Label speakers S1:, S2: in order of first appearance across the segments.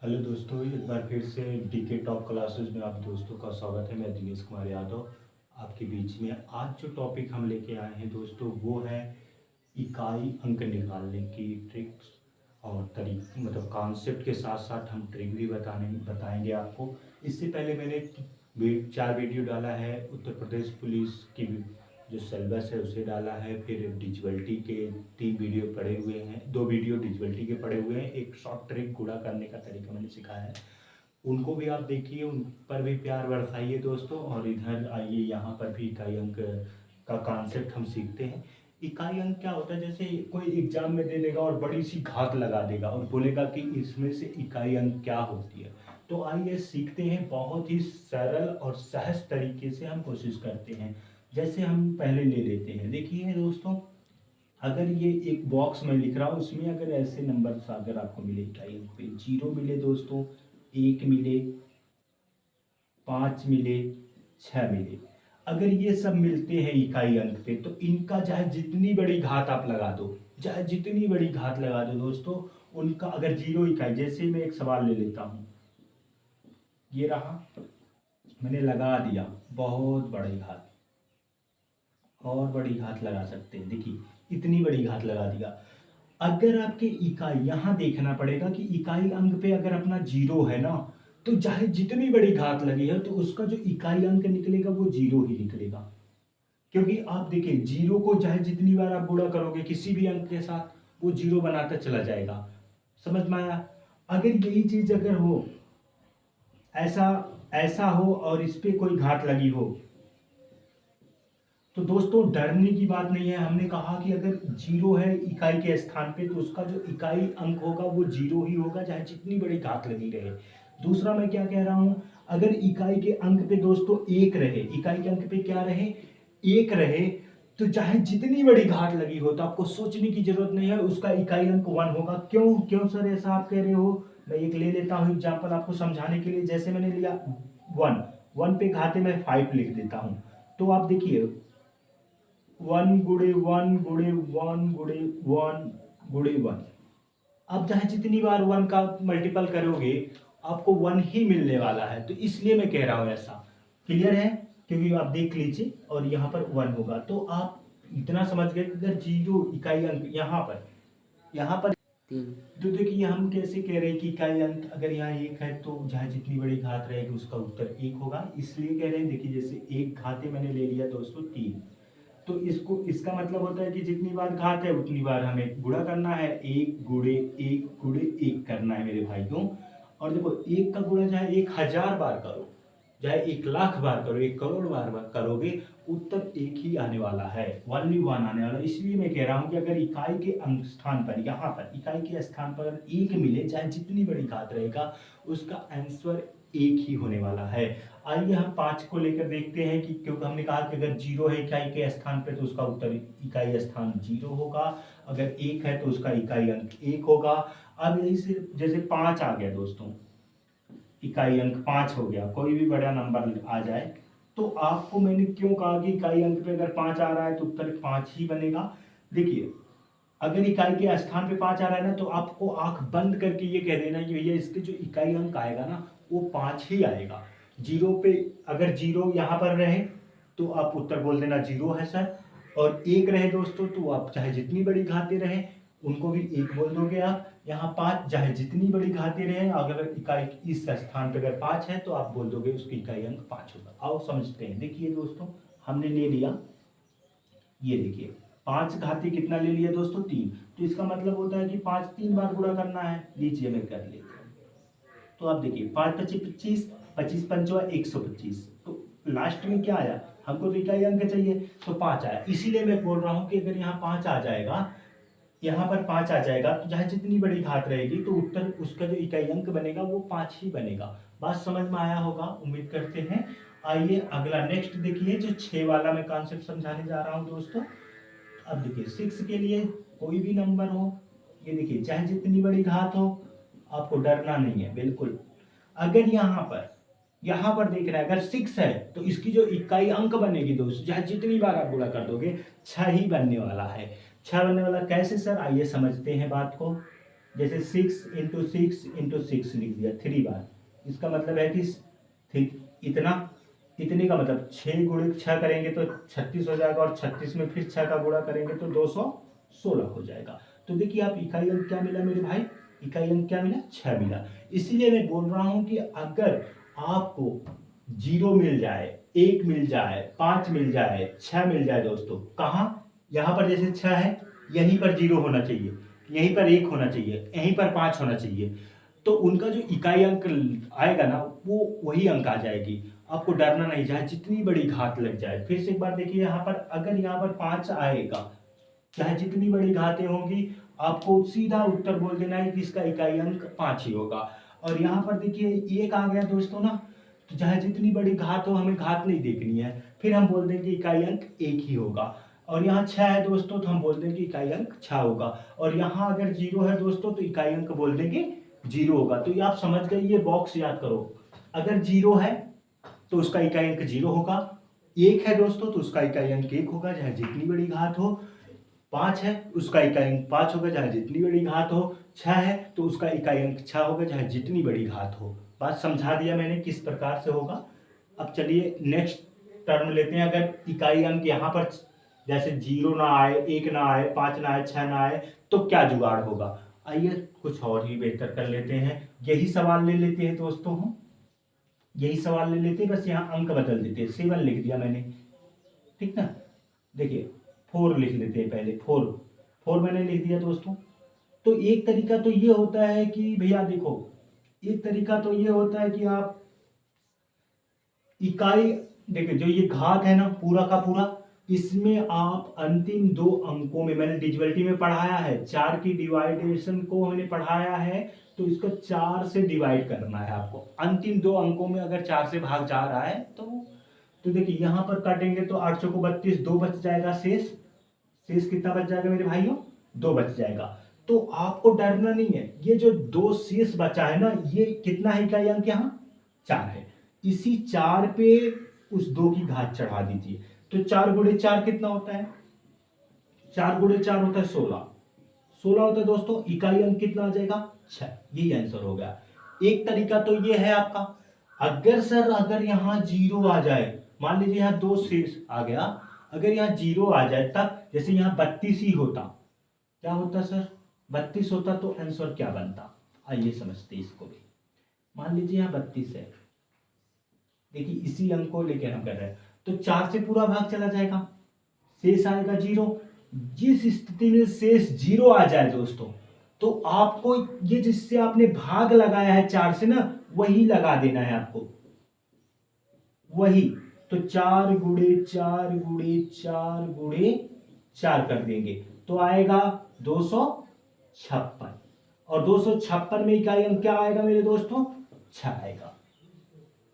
S1: Hello दोस्तों, एक बार फिर से डीके टॉप क्लासेस में आप दोस्तों का स्वागत है। मैं दिनेश कुमार यादव आपके बीच में। आज जो टॉपिक हम लेके आए हैं दोस्तों वो है इकाई अंक निकालने की ट्रिक्स और तरीक मतलब कॉन्सेप्ट के साथ साथ हम ट्रिक भी बताएंगे आपको। इससे पहले मैंने 4 वीडियो डाला है। उत्तर प्रदेश पुलिस की जो सिलेबस है उसे डाला है, फिर डिजिटलिटी के 3 वीडियो पड़े हुए हैं, 2 वीडियो डिजिटलिटी के पड़े हुए हैं, एक शॉर्ट ट्रिक गुणा करने का तरीका मैंने सिखाया है। उनको भी आप देखिए, उन पर भी प्यार बरसाइए दोस्तों। और इधर आइए, यहाँ पर भी इकाई अंक का कॉन्सेप्ट हम सीखते हैं। इकाई अंक क्या होता है, जैसे कोई एग्जाम में दे देगा और बड़ी सी घात लगा देगा और बोलेगा कि इसमें से इकाई अंक क्या होती है। तो आइए सीखते हैं, बहुत ही सरल और सहज तरीके से हम कोशिश करते हैं। जैसे हम पहले ले लेते हैं, देखिए दोस्तों, अगर ये एक बॉक्स में लिख रहा हूँ, उसमें अगर ऐसे नंबर अगर आपको मिले इकाई अंक पे 0 मिले दोस्तों, 1 मिले, 5 मिले, 6 मिले, अगर ये सब मिलते हैं इकाई अंक पे, तो इनका चाहे जितनी बड़ी घात आप लगा दो, चाहे जितनी बड़ी घात लगा दो दोस्तों, उनका अगर 0 इकाई, जैसे मैं एक सवाल ले लेता हूँ, ये रहा, मैंने लगा दिया बहुत बड़ी घात, और बड़ी घात लगा सकते हैं, देखिए इतनी बड़ी घात लगा दिया। अगर आपके इकाई, यहाँ देखना पड़ेगा कि इकाई अंक पे अगर अपना 0 है ना, तो चाहे जितनी बड़ी घात लगी है तो उसका जो इकाई अंक निकलेगा वो 0 ही निकलेगा। क्योंकि आप देखिए, 0 को चाहे जितनी बार आप गुणा करोगे किसी भी अंक के साथ, वो 0 बनाता चला जाएगा। समझ में आया? अगर यही चीज अगर हो, ऐसा ऐसा हो और इस पे कोई घात लगी हो, तो दोस्तों डरने की बात नहीं है। हमने कहा कि अगर 0 है इकाई के स्थान पे, तो उसका जो इकाई अंक होगा वो 0 ही होगा, चाहे जितनी बड़ी घात लगी रहे। दूसरा मैं क्या कह रहा हूं, अगर इकाई के अंक पे दोस्तों 1 रहे, इकाई के अंक पे क्या रहे, 1 रहे, तो चाहे जितनी बड़ी घात लगी हो, तो आपको सोचने की जरूरत नहीं है, उसका इकाई अंक 1 होगा। क्यों क्यों सर ऐसा आप कह रहे हो? मैं एक ले लेता हूं एग्जाम्पल आपको समझाने के लिए। जैसे मैंने लिया 1, 1 पे घाते में 5 लिख देता हूं, तो आप देखिए 1 गुणे 1 गुणे 1 गुणे 1 गुणे 1, अब चाहे जितनी बार 1 का मल्टीपल करोगे, आपको 1 ही मिलने वाला है। तो इसलिए मैं कह रहा हूं ऐसा। क्लियर है? क्योंकि आप देख लीजिए, और यहाँ पर 1 होगा, तो आप इतना समझ गए कि अगर 0 इकाई अंक यहाँ पर तो देखिए हम कैसे कह रहे हैं कि इकाई अंक अगर यहाँ 1 है, तो चाहे जितनी बड़ी घात रहेगी उसका उत्तर 1 होगा। इसलिए कह रहे हैं, देखिए जैसे एक घाते मैंने ले लिया दोस्तों 3, तो इसको, इसका मतलब होता है कि जितनी बार घात है उतनी बार हमें गुणा करना है, 1 गुणे 1 गुणे 1 करना है मेरे भाइयों। और देखो, 1 का गुणा चाहे 1000 बार करो, चाहे 1 लाख बार करो, 1 करोड़ बार करोगे, उत्तर 1 ही आने वाला है, 1 आने वाला है। इसलिए मैं कह रहा हूं कि अगर इकाई के अंक स्थान पर, यहाँ पर इकाई के स्थान पर 1 मिले, चाहे जितनी बड़ी घात रहेगा, उसका आंसर 1 ही होने वाला है। आइए हम 5 को लेकर देखते हैं कि, क्योंकि हमने कहा कि अगर 0 है इकाई के स्थान पे, तो उसका उत्तर इकाई स्थान 0 होगा। अगर 1 है तो उसका इकाई अंक 1 होगा। अब यही से जैसे 5 आ गया दोस्तों, इकाई अंक 5 हो गया, कोई भी बड़ा नंबर आ जाए, तो आपको मैंने क्यों कहा कि इकाई अंक पे अगर 5 आ रहा है तो उत्तर 5 ही बनेगा। देखिए, अगर इकाई के स्थान पे 5 आ रहा है ना, तो आपको आंख बंद करके ये कह देना कि भैया इसके जो इकाई अंक आएगा ना, वो 5 ही आएगा। 0 पे अगर 0 यहाँ पर रहे, तो आप उत्तर बोल देना 0 है सर। और 1 रहे दोस्तों, तो आप चाहे जितनी बड़ी घातें रहे उनको भी 1 बोल दोगे आप। यहाँ 5, चाहे जितनी बड़ी घातें रहे, अगर इकाई इस स्थान पे अगर 5 है, तो आप बोल दोगे उसकी इकाई अंक 5 होगा। आओ समझते हैं। देखिए दोस्तों, हमने ले लिया, ये देखिए 5 घाती कितना ले लिया दोस्तों, 3। तो इसका मतलब होता है कि 5 3 बार गुणा करना है। लीजिए मैं कर लेता हूँ। तो आप देखिए 5 पच्चीस 25, 25 पंचवा 125, तो लास्ट में क्या आया, हमको तो इकाई अंक चाहिए, तो 5 आया। इसीलिए मैं बोल रहा हूँ कि अगर यहाँ 5 आ जाएगा, यहाँ पर 5 आ जाएगा, तो चाहे जितनी बड़ी घात रहेगी, तो उत्तर उसका जो इकाई अंक बनेगा वो 5 ही बनेगा। बात समझ में आया होगा, उम्मीद करते हैं। आइए अगला नेक्स्ट देखिए, जो 6 वाला मैं कॉन्सेप्ट समझाने जा रहा हूँ दोस्तों। अब देखिए 6 के लिए कोई भी नंबर हो, ये देखिए चाहे जितनी बड़ी घात हो, आपको डरना नहीं है बिल्कुल। अगर यहाँ पर देख रहे हैं, अगर 6 है, तो इसकी जो इकाई अंक बनेगी दोस्तों, चाहे जितनी बार आप गुणा कर दोगे, 6 ही बनने वाला है। 6 बनने वाला कैसे सर, आइए समझते हैं बात को। जैसे 6 × 6 × 6 लिख दिया 3 बार, इसका मतलब है कि इतना, इतने का मतलब 6 × 6 करेंगे तो 36 हो जाएगा, और 36 में फिर 6 का गुणा करेंगे तो 216 हो जाएगा। तो देखिए आप इकाई अंक क्या मिला मेरे भाई, इकाई अंक क्या मिला, 6 मिला। इसीलिए मैं बोल रहा हूं कि अगर आपको 0 मिल जाए, 1 मिल जाए, 5 मिल जाए, 6 मिल जाए दोस्तों, कहाँ, यहाँ पर जैसे 6 है, यहीं पर 0 होना चाहिए, यहीं पर 1 होना चाहिए, यहीं पर 5 होना चाहिए, तो उनका जो इकाई अंक आएगा ना वो वही अंक आ जाएगी। आपको डरना नहीं, चाहे जितनी बड़ी घात लग जाए। फिर से एक बार देखिए, यहाँ पर अगर यहाँ पर 5 आएगा, चाहे जितनी बड़ी घातें होंगी, आपको सीधा उत्तर बोल देना है कि इसका इकाई अंक 5 ही होगा। और यहाँ पर देखिए 1 आ गया दोस्तों ना, तो चाहे जितनी बड़ी घात हो, हमें घात नहीं देखनी है, फिर हम बोल देंगे इकाई अंक 1 ही होगा। और यहाँ 6 है दोस्तों, तो हम बोल देंगे इकाई अंक 6 होगा। और यहाँ अगर 0 है दोस्तों, तो इकाई अंक बोल देंगे 0 होगा। तो ये आप समझ गए, ये बॉक्स याद करो। अगर 0 है तो उसका इकाई अंक 0 होगा, 1 है दोस्तों तो उसका इकाई अंक 1 होगा, चाहे जितनी बड़ी घात हो। 5 है, उसका इकाई अंक 5 होगा, चाहे जितनी बड़ी घात हो। 6 है तो उसका इकाई अंक 6 होगा, चाहे जितनी बड़ी घात हो। बात समझा दिया मैंने किस प्रकार से होगा। अब चलिए नेक्स्ट टर्म लेते हैं। अगर इकाई अंक यहाँ पर जैसे 0 ना आए, 1 ना आए, 5 ना आए, 6 ना आए, तो क्या जुगाड़ होगा। आइए कुछ और ही बेहतर कर लेते हैं, यही सवाल ले लेते हैं दोस्तों हम, यही सवाल ले लेते हैं, बस यहाँ अंक बदल देते हैं। 7 लिख दिया मैंने, ठीक ना। देखिए 4 लिख लेते हैं पहले, 4 मैंने लिख दिया दोस्तों। तो एक तरीका तो ये होता है कि भैया देखो, एक तरीका तो ये होता है कि आप इकाई, देखिए जो ये घात है ना पूरा का पूरा, इसमें आप अंतिम 2 अंकों में, मैंने डिजिटलिटी में पढ़ाया है, 4 की डिवाइडेशन को हमने पढ़ाया है, तो इसको 4 से डिवाइड करना है आपको। अंतिम 2 अंकों में अगर 4 से भाग जा रहा है तो देखिए यहाँ पर काटेंगे तो 8 चौको 32, 2 बच जाएगा शेष कितना बच जाएगा मेरे भाइयों, 2 बच जाएगा। तो आपको डरना नहीं है, ये जो 2 शेष बचा है ना, ये कितना है इकाई अंक, यहाँ 4 है। इसी 4 पे उस 2 की घात चढ़ा दीजिए, तो 4 × 4 कितना होता है, 4 × 4 होता है 16 होता है दोस्तों। इकाई अंक कितना आ जाएगा, 6। यही आंसर हो गया। एक तरीका तो ये है आपका। अगर सर अगर यहाँ 0 आ जाए, मान लीजिए यहाँ 2 शेष आ गया, अगर यहाँ 0 आ जाए तब, जैसे यहाँ 32 ही होता, क्या होता सर, 32 होता, तो आंसर क्या बनता। आइए समझते इसको भी। मान लीजिए यहाँ 32 है, देखिए इसी अंक को लेकर हम कर रहे हैं, तो 4 से पूरा भाग चला जाएगा, शेष आएगा 0। जिस स्थिति में शेष 0 आ जाए दोस्तों, तो आपको ये जिससे आपने भाग लगाया है 4 से ना, वही लगा देना है आपको, वही। तो 4 × 4 × 4 × 4 कर देंगे तो आएगा 256। और 256 में इकाई अंक क्या आएगा मेरे दोस्तों, 6 आएगा।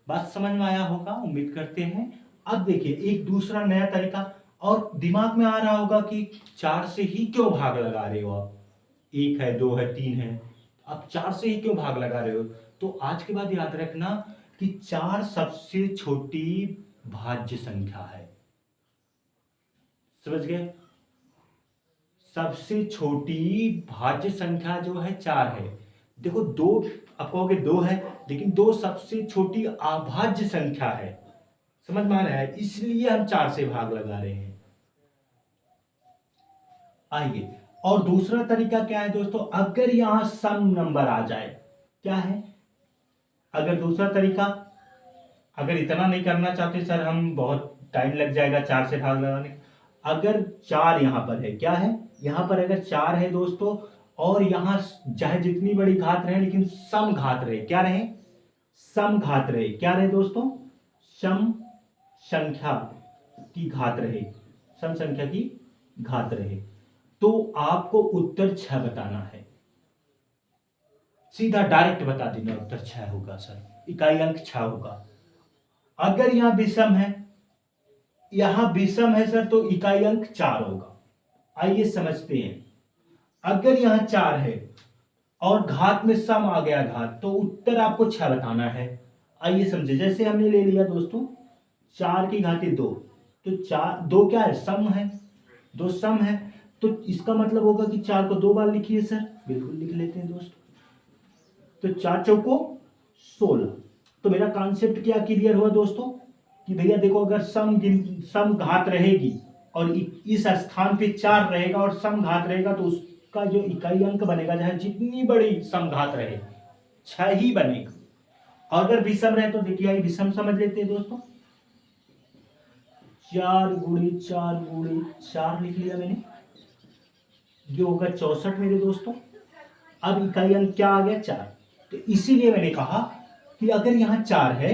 S1: बात समझ में आया होगा, उम्मीद करते हैं। अब देखिए एक दूसरा नया तरीका, और दिमाग में आ रहा होगा कि 4 से ही क्यों भाग लगा रहे हो आप, 1 है, 2 है, 3 है, अब 4 से ही क्यों भाग लगा रहे हो। तो आज के बाद याद रखना कि 4 सबसे छोटी भाज्य संख्या है, समझ गए। सबसे छोटी भाज्य संख्या जो है 4 है। देखो 2, आप कहोगे 2 है, लेकिन 2 सबसे छोटी अभाज्य संख्या है, समझ में आ रहा है, इसलिए हम 4 से भाग लगा रहे हैं। आइए, और दूसरा तरीका क्या है दोस्तों, अगर यहां सम नंबर आ जाए, क्या है, अगर दूसरा तरीका, अगर इतना नहीं करना चाहते सर हम, बहुत टाइम लग जाएगा 4 से भाग लगाने, अगर 4 यहां पर है, क्या है, यहां पर अगर 4 है दोस्तों, और यहां चाहे जितनी बड़ी घात रहे, लेकिन सम घात रहे, क्या रहे, सम घात रहे, क्या रहे दोस्तों, सम संख्या की घात रहे, सम संख्या की घात रहे, तो आपको उत्तर 6 बताना है। सीधा डायरेक्ट बता देना उत्तर 6 होगा सर, इकाई अंक 6 होगा। अगर यहां विषम है, यहां विषम है सर, तो इकाई अंक 4 होगा। आइए समझते हैं। अगर यहां 4 है और घात में सम आ गया घात, तो उत्तर आपको 6 बताना है। आइए समझे, जैसे हमने ले लिया दोस्तों 4 की घाती 2, तो 2 क्या है, सम है, 2 सम है, तो इसका मतलब होगा कि 4 को 2 बार लिखिए सर, बिल्कुल लिख लेते हैं दोस्तों। तो 4 चौको 16। तो मेरा कॉन्सेप्ट क्या क्लियर हुआ दोस्तों कि भैया देखो, अगर सम घात रहेगी और इस स्थान पे 4 रहेगा और सम घात रहेगा तो उसका जो इकाई अंक बनेगा, चाहे जितनी बड़ी सम घात रहे, 6 ही बनेगा। और अगर विषम रहे तो देखिए आइए विषम समझ लेते हैं दोस्तों। 4 गुणे 4 गुणे 4 लिख लिया मैंने, ये होगा 64 मेरे दोस्तों। अब इकाई अंक क्या आ गया? 4। तो इसीलिए मैंने कहा कि अगर यहाँ 4 है,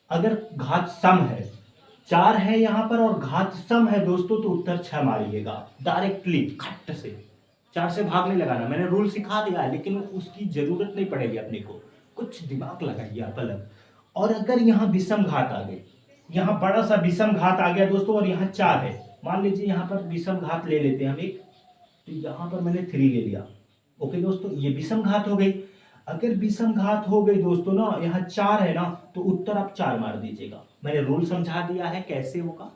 S1: अगर घात सम है, 4 है यहाँ पर और घात सम है दोस्तों, तो उत्तर 6 मारिएगा डायरेक्टली खट से। 4 से भाग नहीं लगाना, मैंने रूल सिखा दिया है लेकिन उसकी जरूरत नहीं पड़ेगी अपने को, कुछ दिमाग लगाइए आप अलग। और अगर यहाँ विषम घात आ गई, यहाँ बड़ा सा विषम घात आ गया दोस्तों और यहाँ 4 है, मान लीजिए यहाँ पर विषम घात ले लेते हैं हम एक, तो यहाँ पर मैंने 3 ले लिया। ओके दोस्तों, ये विषम घात हो गई। अगर विषम घात हो गई दोस्तों ना, यहाँ 4 है ना, तो उत्तर आप 4 मार दीजिएगा। मैंने रूल समझा दिया है कैसे होगा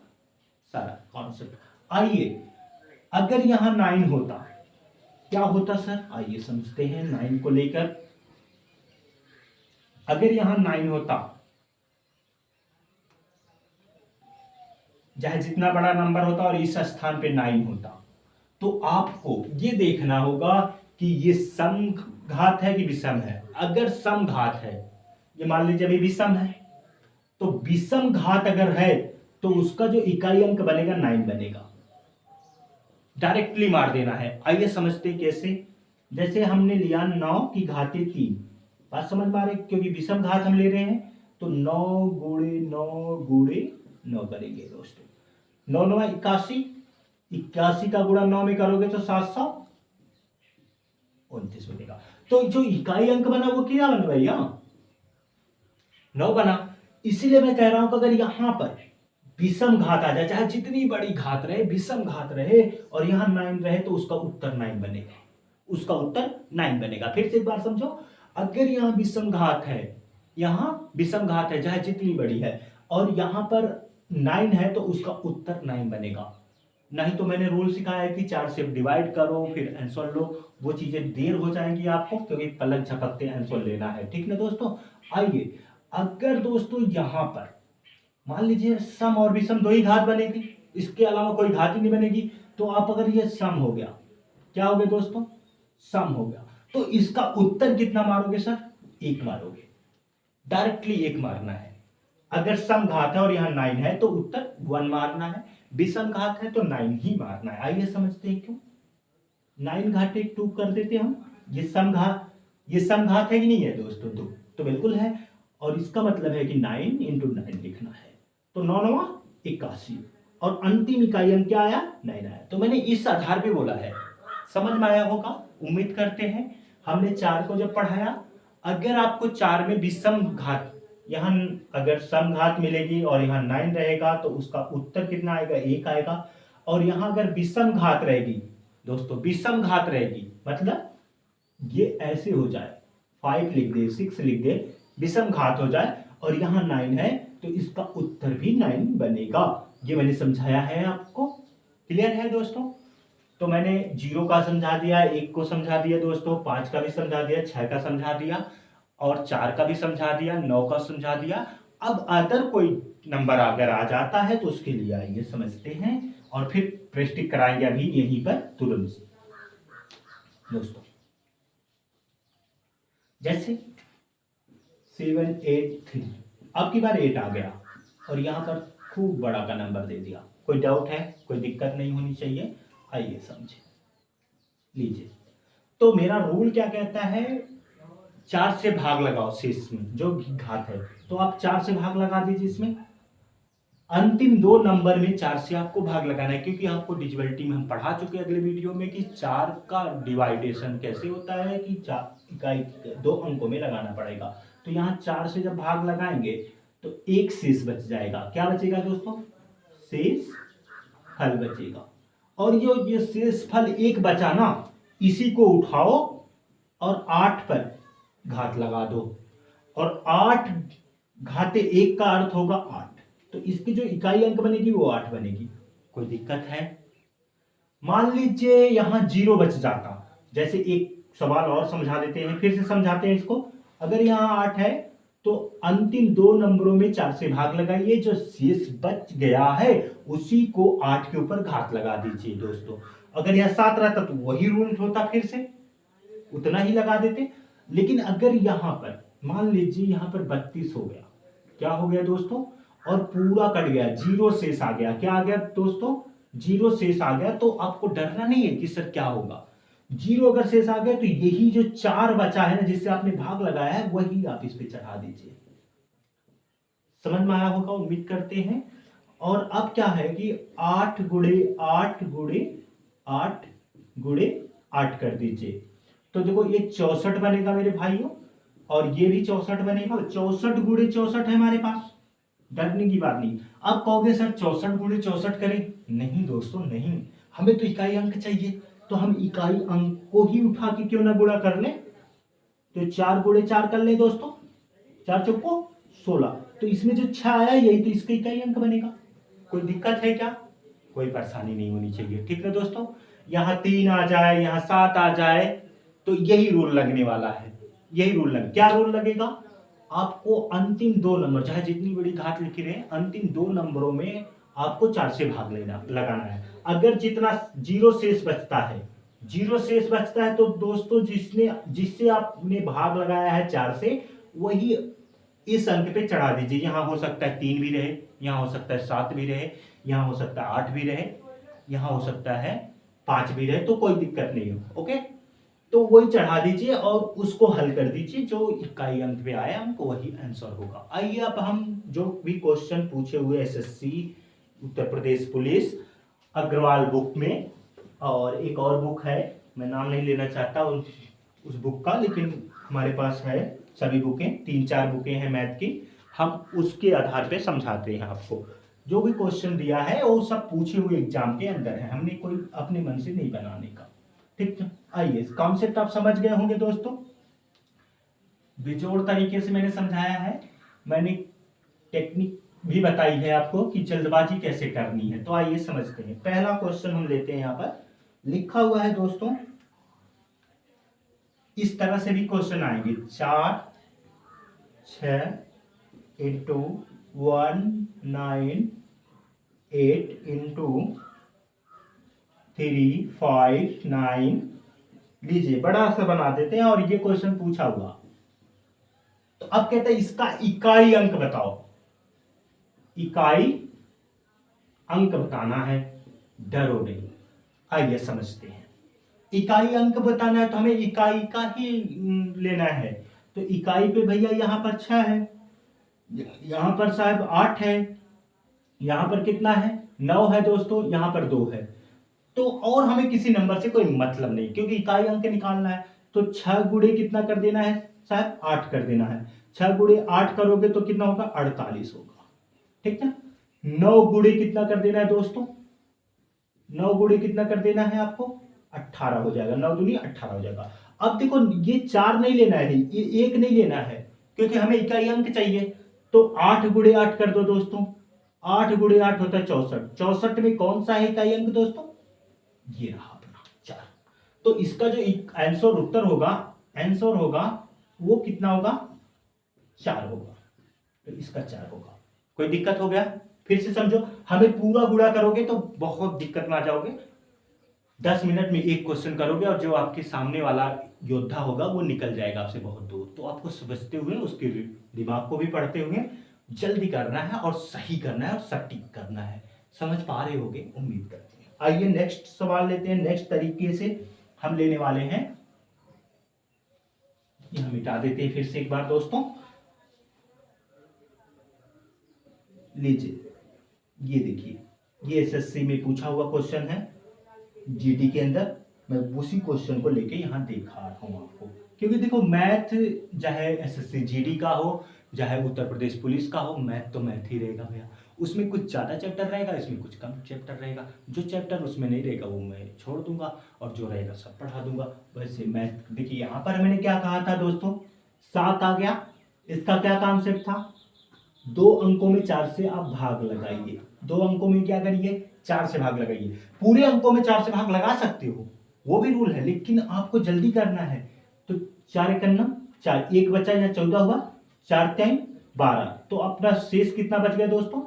S1: सारा कॉन्सेप्ट। आइए अगर यहाँ 9 होता, क्या होता सर? आइए समझते हैं 9 को लेकर। अगर यहाँ 9 होता, चाहे जितना बड़ा नंबर होता और इस स्थान पे 9 होता, तो आपको ये देखना होगा कि ये सम घात है कि विषम है। अगर सम घात है, ये मान लीजिए अभी विषम है, तो विषम घात अगर है तो उसका जो इकाई अंक बनेगा 9 बनेगा, डायरेक्टली मार देना है। आइए समझते हैं कैसे। जैसे हमने लिया 9 की घाते 3, बात समझ में आ रही, क्योंकि विषम घात हम ले रहे हैं, तो 9 गुणे 9 गुणे 9 करेंगे दोस्तों। 9 9 81, 81 का गुणा 9 में करोगे तो 729 बनेगा। तो जो इकाई अंक बना वो क्या बना भैया? 9 बना। इसीलिए मैं कह रहा हूं कि अगर यहां पर विषम घात आ जाए, चाहे जितनी बड़ी घात रहे, विषम घात रहे और यहां 9 रहे, तो उसका उत्तर 9 बनेगा, उसका उत्तर 9 बनेगा। फिर से एक बार समझो, अगर यहां विषम घात है, यहां विषम घात है चाहे जितनी बड़ी है, और यहां पर 9 है, तो उसका उत्तर 9 बनेगा। नहीं तो मैंने रूल सिखाया है कि 4 से डिवाइड करो फिर आंसर लो, वो चीजें देर हो जाएंगी आपको, क्योंकि पलक झपकते आंसर लेना है, ठीक ना दोस्तों। आइए अगर दोस्तों यहां पर मान लीजिए सम और विषम 2 ही घात बनेगी, इसके अलावा कोई घात ही नहीं बनेगी, तो आप अगर ये सम हो गया, क्या हो गया दोस्तों? सम हो गया, तो इसका उत्तर कितना मारोगे सर? 1 मारोगे, डायरेक्टली 1 मारना है। अगर सम घात है और यहाँ 9 है तो उत्तर 1 मारना है, विषम घात है तो 9 ही मारना है। आइए समझते हैं क्यों। 9 घाटे 2 कर देते हम। ये सम घात है कि नहीं है दोस्तों? 2 तो बिल्कुल है, और इसका मतलब है कि 9 × 9 लिखना है, तो 9 9 81 और अंतिम इकाई अंक क्या आया? 9 आया। तो मैंने इस आधार पे बोला है, समझ में आया होगा उम्मीद करते हैं। हमने 4 को जब पढ़ाया, अगर आपको 4 में विषम घात, यहाँ अगर सम घात मिलेगी और यहाँ 9 रहेगा तो उसका उत्तर कितना आएगा? 1 आएगा। और यहाँ अगर विषम घात रहेगी दोस्तों, विषम घात रहेगी मतलब ये ऐसे हो जाए, 5 लिख दे, 6 लिख दे, विषम घात हो जाए और यहाँ 9 है, तो इसका उत्तर भी 9 बनेगा। ये मैंने समझाया है आपको, क्लियर है दोस्तों? तो मैंने 0 का समझा दिया, 1 को समझा दिया दोस्तों, 5 का भी समझा दिया, 6 का समझा दिया और 4 का भी समझा दिया, 9 का समझा दिया। अब अदर कोई नंबर अगर आ जाता है तो उसके लिए आइए समझते हैं और फिर प्रैक्टिस कराएंगे अभी यहीं पर तुरंत से दोस्तों। जैसे 7 8 3, अब की बार 8 आ गया और यहाँ पर खूब बड़ा का नंबर दे दिया। कोई डाउट है? कोई दिक्कत नहीं होनी चाहिए, आइए समझे लीजिए। तो मेरा रूल क्या कहता है? 4 से भाग लगाओ शेष में जो घात है, तो आप 4 से भाग लगा दीजिए। इसमें अंतिम 2 नंबर में 4 से आपको भाग लगाना है, क्योंकि आपको डिजिटलिटी में हम पढ़ा चुके हैं अगले वीडियो में कि 4 का डिवाइडेशन कैसे होता है, कि 4 इकाई 2 अंकों में लगाना पड़ेगा। तो यहाँ 4 से जब भाग लगाएंगे तो 1 शेष बच जाएगा। क्या बचेगा दोस्तों? शेष फल बचेगा। और ये शेष फल 1 बचा ना, इसी को उठाओ और 8 पर घात लगा दो, और 8 घाते 1 का अर्थ होगा 8, तो इसकी जो इकाई अंक बनेगी वो 8 बनेगी। कोई दिक्कत है? मान लीजिए यहां 0 बच जाता, जैसे एक सवाल और समझा देते हैं, फिर से समझाते हैं इसको। अगर यहाँ 8 है तो अंतिम दो नंबरों में 4 से भाग लगाइए, जो शेष बच गया है उसी को 8 के ऊपर घात लगा दीजिए दोस्तों। अगर यहाँ 7 रहता तो वही रूल होता, फिर से उतना ही लगा देते। लेकिन अगर यहाँ पर मान लीजिए यहाँ पर 32 हो गया, क्या हो गया दोस्तों, और पूरा कट गया, जीरो शेष आ गया। क्या आ गया दोस्तों, जीरो शेष आ गया। तो आपको डरना नहीं है कि सर क्या होगा, जीरो अगर शेष आ गया तो यही जो 4 बचा है ना जिससे आपने भाग लगाया है वही आप इस पे चढ़ा दीजिए। समझ में आया होगा, उम्मीद करते हैं। और अब क्या है कि 8 गुणे 8 गुणे 8 गुणे 8 कर दीजिए। तो देखो ये 64 बनेगा मेरे भाइयों, और ये भी 64 बनेगा। 64 गुणे 64 है हमारे पास, डरने की बात नहीं। अब कहोगे सर 64 गुणे 64 करें, नहीं दोस्तों नहीं, हमें तो इकाई अंक चाहिए। तो हम इकाई अंक को ही उठा के क्यों ना गुणा कर ले। तो 4 गुणे 4 कर ले दोस्तों, 4 चौको 16। तो इसमें जो 6 आया यही तो इसका इकाई अंक बनेगा। कोई दिक्कत है क्या, कोई परेशानी नहीं होनी चाहिए, ठीक है दोस्तों। यहाँ 3 आ जाए, यहाँ 7 आ जाए, तो यही रूल लगने वाला है, यही रूल लगे। क्या रूल लगेगा, आपको अंतिम दो नंबर, चाहे जितनी बड़ी घात लिखी रहे, अंतिम दो नंबरों में आपको 4 से भाग लेना लगाना है। अगर जितना जीरो शेष बचता है, जीरो शेष बचता है, तो दोस्तों जिससे आपने भाग लगाया है 4 से, वही इस अंक पे चढ़ा दीजिए। यहाँ हो सकता है 3 भी रहे, यहाँ हो सकता है 7 भी रहे, यहाँ हो सकता है 8 भी रहे, यहाँ हो सकता है 5 भी रहे, तो कोई दिक्कत नहीं हो। ओके, तो वही चढ़ा दीजिए और उसको हल कर दीजिए, जो इकाई अंक पे आया हमको वही आंसर होगा। आइए अब हम जो भी क्वेश्चन पूछे हुए SSC Uttar Pradesh police Agarwal book में, और एक और बुक है, मैं नाम नहीं लेना चाहता उस बुक का, लेकिन हमारे पास है सभी बुकें, 3-4 बुकें हैं मैथ की, हम उसके आधार पे समझाते हैं आपको। जो भी क्वेश्चन दिया है वो सब पूछे हुए एग्जाम के अंदर है, हमने कोई अपने मन से नहीं बनाने का, ठीक है। आइए, कॉन्सेप्ट आप समझ गए होंगे दोस्तों, बेजोड़ तरीके से मैंने समझाया है, मैंने टेक्निक भी बताई है आपको कि जल्दबाजी कैसे करनी है। तो आइए समझते हैं। पहला क्वेश्चन हम लेते हैं, यहाँ पर लिखा हुआ है दोस्तों, इस तरह से भी क्वेश्चन आएंगे, 4 6 इंटू 1 9 8 इंटू 3 5 9। लीजिए बड़ा सा बना देते हैं, और ये क्वेश्चन पूछा हुआ। तो अब कहते हैं इसका इकाई अंक बताओ, इकाई अंक बताना है, डरो नहीं। आइए समझते हैं। इकाई अंक बताना है तो हमें इकाई का ही लेना है। तो इकाई पे भैया यहाँ पर 6 है, यहाँ पर साहब 8 है, यहाँ पर कितना है 9 है दोस्तों, यहाँ पर 2 है। तो और हमें किसी नंबर से कोई मतलब नहीं, क्योंकि इकाई अंक निकालना है। तो 6 गुणे कितना कर देना है साहब, 8 कर देना है। 6 गुणे 8 करोगे तो कितना होगा, 48 होगा, ठीक है। 9 गुणे कितना कर देना है दोस्तों, 9 गुणे कितना कर देना है आपको, 18 हो जाएगा, 9 दूनी 18 हो जाएगा। अब देखो ये 4 नहीं लेना है, ये 1 नहीं लेना है, क्योंकि हमें इकाई अंक चाहिए। तो 8 गुणे 8 कर दो दोस्तों, 8 गुणे 8 होता है 64। 64 में कौन सा है इकाई अंक दोस्तों, ये रहा अपना 4। तो इसका जो आंसर उत्तर होगा, आंसर होगा वो कितना होगा, 4 होगा। तो इसका 4 होगा। कोई दिक्कत हो गया, फिर से समझो, हमें पूरा गुणा करोगे तो बहुत दिक्कत में आ जाओगे। 10 मिनट में एक क्वेश्चन करोगे और जो आपके सामने वाला योद्धा होगा वो निकल जाएगा आपसे बहुत दूर। तो आपको समझते हुए, उसके दिमाग को भी पढ़ते हुए जल्दी करना है और सही करना है और सटीक करना है। समझ पा रहे होगे, उम्मीद करते हैं। आइए नेक्स्ट सवाल लेते हैं। नेक्स्ट तरीके से हम लेने वाले हैं, ये हम मिटा देते हैं फिर से एक बार दोस्तों। लीजिए ये देखिए, ये एसएससी में पूछा हुआ क्वेश्चन है, जीडी के अंदर। मैं उसी क्वेश्चन को लेके यहाँ दिखा रहा हूँ आपको, क्योंकि देखो मैथ चाहे एसएससी जीडी का हो, चाहे उत्तर प्रदेश पुलिस का हो, मैथ तो मैथ ही रहेगा भैया। उसमें कुछ ज़्यादा चैप्टर रहेगा, इसमें कुछ कम चैप्टर रहेगा। जो चैप्टर उसमें नहीं रहेगा वो मैं छोड़ दूंगा, और जो रहेगा सब पढ़ा दूंगा। वैसे मैथ देखिए, यहाँ पर मैंने क्या कहा था दोस्तों, 7 आ गया। इसका क्या कॉन्सेप्ट था, 2 अंकों में 4 से आप भाग लगाइए। 2 अंकों में क्या करिए, 4 से भाग लगाइए। पूरे अंकों में 4 से भाग लगा सकते हो, वो भी रूल है, लेकिन आपको जल्दी करना है। तो 4 एकम 4, एक बचा यहाँ 14 हुआ, 4 3 12, तो अपना शेष कितना बच गया दोस्तों?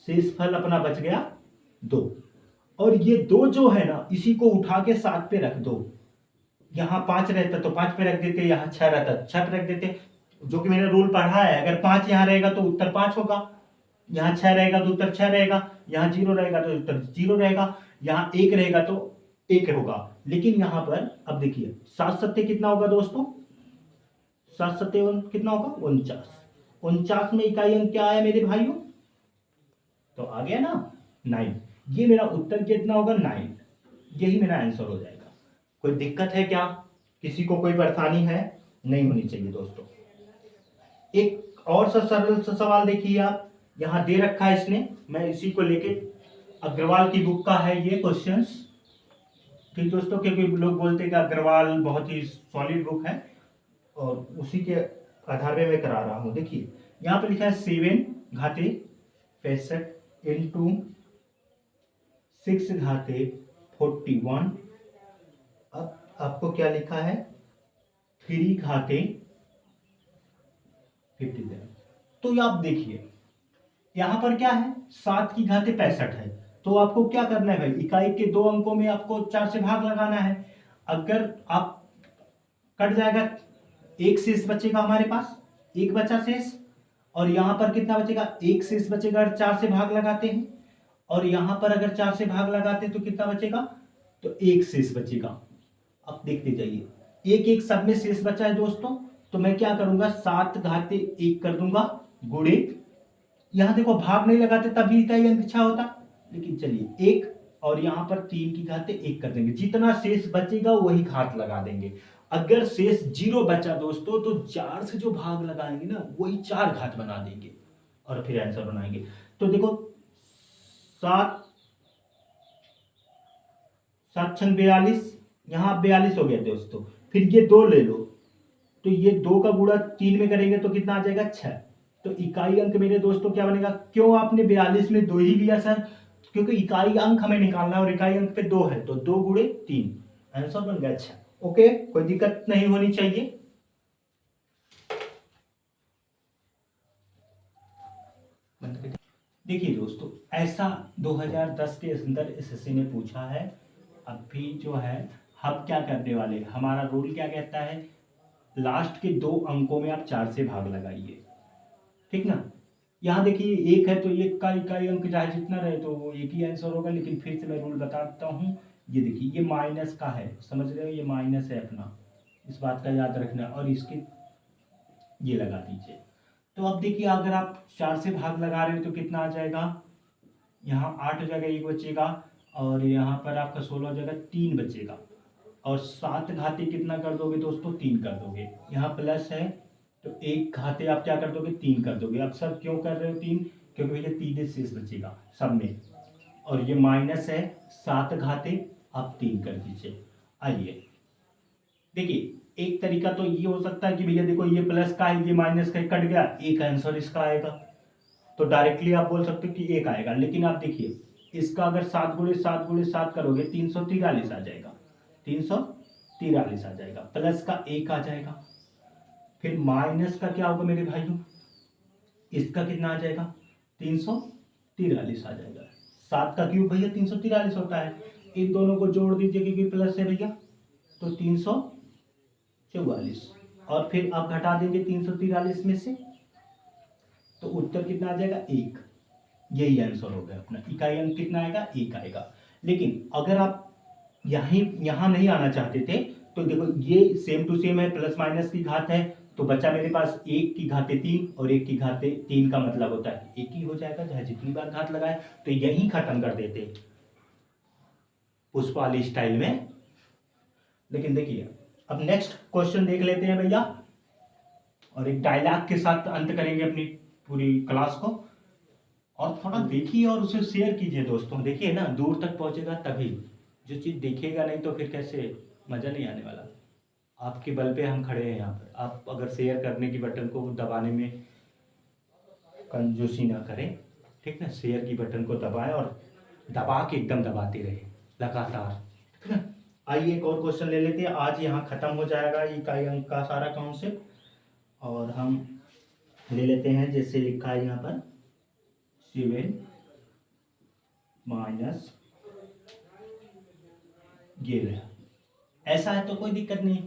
S1: शेष फल अपना बच गया 2। और ये 2 जो है ना, इसी को उठा के 7 पे रख दो। यहाँ 5 रहता तो 5 पे रख देते, यहाँ 6 रहता 6 पे रख देते, जो कि मैंने रूल पढ़ा है। अगर 5 यहाँ रहेगा तो उत्तर 5 होगा, यहाँ 6 रहेगा तो उत्तर 6 रहेगा, यहाँ 0 रहेगा तो उत्तर 0 रहेगा, यहाँ 1 रहेगा तो 1 होगा। लेकिन यहाँ पर अब देखिए 7 सत्ते कितना होगा दोस्तों? 7 सत्ते कितना होगा? 49। 49 में इकाई अंक क्या आया मेरे भाइयों? तो आ गया ना 9। ये मेरा उत्तर कितना होगा? 9। यही मेरा आंसर हो जाएगा। कोई दिक्कत है क्या? किसी को कोई परेशानी है? नहीं होनी चाहिए दोस्तों। एक और सा सरल सा सवाल देखिए, आप यहां दे रखा है इसने, मैं इसी को लेके, अग्रवाल की बुक का है ये क्वेश्चंस। ठीक दोस्तों, क्योंकि लोग बोलते हैं कि अग्रवाल बहुत ही सॉलिड बुक है और उसी के आधार पे मैं करा रहा हूं। देखिए यहाँ पे लिखा है 7 घाते 65 इंटू 6 घाते 41। अब आपको क्या लिखा है? 3 घाते 57। तो ये आप देखिए यहां पर क्या है? 7 की घाते 65 है, तो आपको क्या करना है भाई? इकाई के 2 अंकों में आपको 4 से भाग लगाना है। अगर आप कट जाएगा, एक शेष बचेगा हमारे पास, एक बचा शेष, और यहां पर कितना बचेगा? एक शेष बचेगा। अगर 4 से भाग लगाते हैं, और यहां पर अगर 4 से भाग लगाते हैं तो कितना बचेगा? तो एक शेष बचेगा। अब देखते जाइए, एक एक सब में शेष बचा है दोस्तों, तो मैं क्या करूंगा? 7 घाते 1 कर दूंगा गुणे, यहां देखो भाग नहीं लगाते तभी इकाई अंक 6 होता, लेकिन चलिए 1, और यहां पर 3 की घाते 1 कर देंगे। जितना शेष बचेगा वही घात लगा देंगे। अगर शेष 0 बचा दोस्तों तो 4 से जो भाग लगाएंगे ना वही 4 घात बना देंगे और फिर आंसर बनाएंगे। तो देखो 7 7 छंग 42, यहां 42 हो गया दोस्तों। फिर ये 2 ले लो, तो ये 2 का गुणा 3 में करेंगे तो कितना आ जाएगा? 6। तो इकाई अंक मेरे दोस्तों क्या बनेगा? क्यों आपने 42 में 2 ही लिया सर? क्योंकि इकाई अंक हमें निकालना है और इकाई अंक पे 2 है, तो 2 गुणे 3, आंसर बन गया 6। ओके, कोई दिक्कत नहीं होनी चाहिए। देखिए दोस्तों, ऐसा 2010 के अंदर एसएससी ने पूछा है। अभी जो है हम क्या करने वाले, हमारा रूल क्या कहता है? लास्ट के 2 अंकों में आप 4 से भाग लगाइए, ठीक ना। यहाँ देखिए 1 है तो 1 का इकाई अंक चाहे जितना रहे तो वो एक ही आंसर होगा। लेकिन फिर से मैं रूल बताता हूँ, ये देखिए ये माइनस का है, समझ रहे हो? ये माइनस है अपना, इस बात का याद रखना। और इसके ये लगा दीजिए। तो अब देखिए अगर आप 4 से भाग लगा रहे हो तो कितना आ जाएगा? यहाँ 8 हो जाएगा, 1 बचेगा, और यहाँ पर आपका 16 हो जाएगा, 3 बचेगा। और 7 घाते कितना कर दोगे दोस्तों? 3 कर दोगे। यहाँ प्लस है तो 1 घाते आप क्या कर दोगे? 3 कर दोगे। अब सब क्यों कर रहे हो 3? क्योंकि भैया 3 शेष बचेगा सब में। और ये माइनस है, 7 घाते आप 3 कर दीजिए। आइए देखिए, एक तरीका तो ये हो सकता है कि भैया देखो ये प्लस का है, ये माइनस का कट गया, एक आंसर इसका आएगा, तो डायरेक्टली आप बोल सकते हो कि 1 आएगा। लेकिन आप देखिए इसका अगर 7 गुणे 7 गुणे 7 करोगे 343 आ जाएगा, 343 आ जाएगा, प्लस का 1 आ जाएगा। फिर माइनस का क्या होगा मेरे भाइयों? इसका कितना आ जाएगा? 343 आ जाएगा। 7 का क्यूब भैया 343 होता है, इन दोनों को जोड़ दीजिए क्योंकि प्लस है भैया, तो 344। और फिर आप घटा देंगे 343 में से, तो उत्तर कितना आ जाएगा? 1। यही आंसर हो गया अपना। इकाई अंक कितना आएगा? 1 आएगा। लेकिन अगर आप यहाँ नहीं आना चाहते थे तो देखो ये सेम टू सेम है, प्लस माइनस की घात है, तो बचा मेरे पास 1 की घाते 3, और 1 की घाते 3 का मतलब होता है 1 ही हो जाएगा, चाहे जितनी बार घात लगाए। तो यही खत्म कर देते पुष्प वाली स्टाइल में। लेकिन देखिए अब नेक्स्ट क्वेश्चन देख लेते हैं भैया, और एक डायलॉग के साथ अंत करेंगे अपनी पूरी क्लास को। और थोड़ा देखिए और उसे शेयर कीजिए दोस्तों। देखिए ना, दूर तक पहुंचेगा तभी, जो चीज़ देखेगा नहीं तो फिर कैसे, मज़ा नहीं आने वाला। आपके बल पे हम खड़े हैं यहाँ पर। आप अगर शेयर करने की बटन को दबाने में कंजूसी ना करें, ठीक ना। शेयर की बटन को दबाएं और दबा के एकदम दबाते रहे लगातार, ठीक है। आइए एक और क्वेश्चन ले लेते हैं, आज यहाँ खत्म हो जाएगा इकाई अंक का सारा कॉन्सेप्ट। और हम ले लेते हैं जैसे लिखा है यहाँ पर 7 माइनस 11। ऐसा है तो कोई दिक्कत नहीं।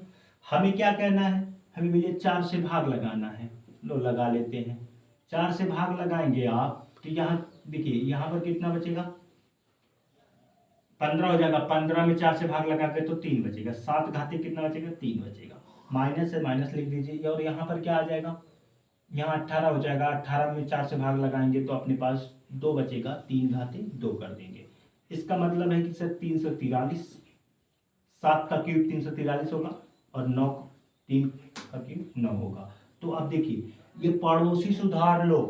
S1: हमें क्या करना है, हमें भैया 4 से भाग लगाना है। लो लगा लेते हैं, 4 से भाग लगाएंगे आप तो यहाँ देखिए यहाँ पर कितना बचेगा, 15 हो जाएगा। 15 में 4 से भाग लगा के तो 3 बचेगा। 7 घाती कितना बचेगा, 3 बचेगा। माइनस से माइनस लिख दीजिए और यहाँ पर क्या आ जाएगा, यहाँ 18 हो जाएगा। 18 में 4 से भाग लगाएंगे तो अपने पास 2 बचेगा, 3 घाते 2 कर देंगे। इसका मतलब है कि सर 343, 7 का क्यूब 343 होगा और 9 3 का क्यूब 9 होगा। तो अब देखिए ये पड़ोसी सुधार लो,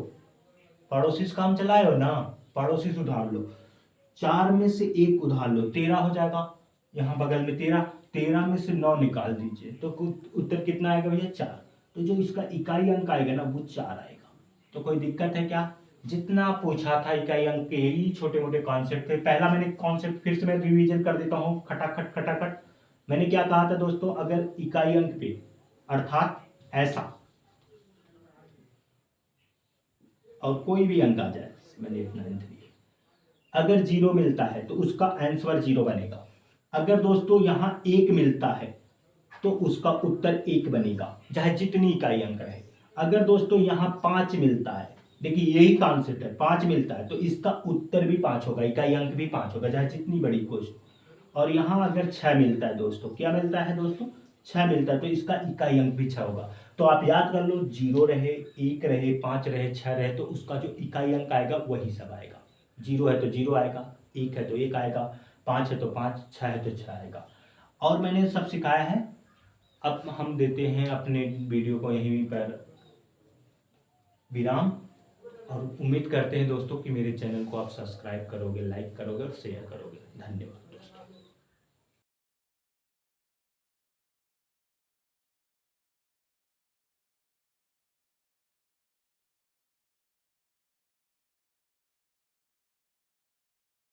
S1: पड़ोसी से काम चलाए हो ना, पड़ोसी सुधार लो। 4 में से 1 उधार लो, 13 हो जाएगा। यहाँ बगल में 13, 13 में से 9 निकाल दीजिए तो उत्तर कितना आएगा भैया, 4। तो जो इसका इकाई अंक आएगा ना वो 4 आएगा। तो कोई दिक्कत है क्या, जितना पूछा था इकाई अंक के ही छोटे मोटे कॉन्सेप्ट थे। पहला मैंने कॉन्सेप्ट फिर से मैं रिवीजन कर देता हूँ खटाखट खटाखट। मैंने क्या कहा था दोस्तों, अगर इकाई अंक पे अर्थात ऐसा और कोई भी अंक आ जाए, मैंने इतना अगर 0 मिलता है तो उसका आंसर 0 बनेगा। अगर दोस्तों यहाँ 1 मिलता है तो उसका उत्तर 1 बनेगा, चाहे जितनी इकाई अंक रहे। अगर दोस्तों यहाँ 5 मिलता है, देखिए यही कॉन्सेप्ट है, 5 मिलता है तो इसका उत्तर भी 5 होगा, इकाई अंक भी 5 होगा, चाहे जितनी बड़ी क्वेश्चन। और यहाँ अगर 6 मिलता है दोस्तों, क्या मिलता है दोस्तों, 6 मिलता है तो इसका इकाई अंक भी 6 होगा। तो आप याद कर लो, 0 रहे, 1 रहे, 5 रहे, 6 रहे, तो उसका जो इकाई अंक आएगा वही सब आएगा। 0 है तो 0 आएगा, 1 है तो 1 आएगा, 5 है तो 5, 6 है तो 6 आएगा। और मैंने सब सिखाया है। अब हम देते हैं अपने वीडियो को यहीं पर विराम और उम्मीद करते हैं दोस्तों कि मेरे चैनल को आप सब्सक्राइब करोगे, लाइक करोगे और शेयर करोगे। धन्यवाद।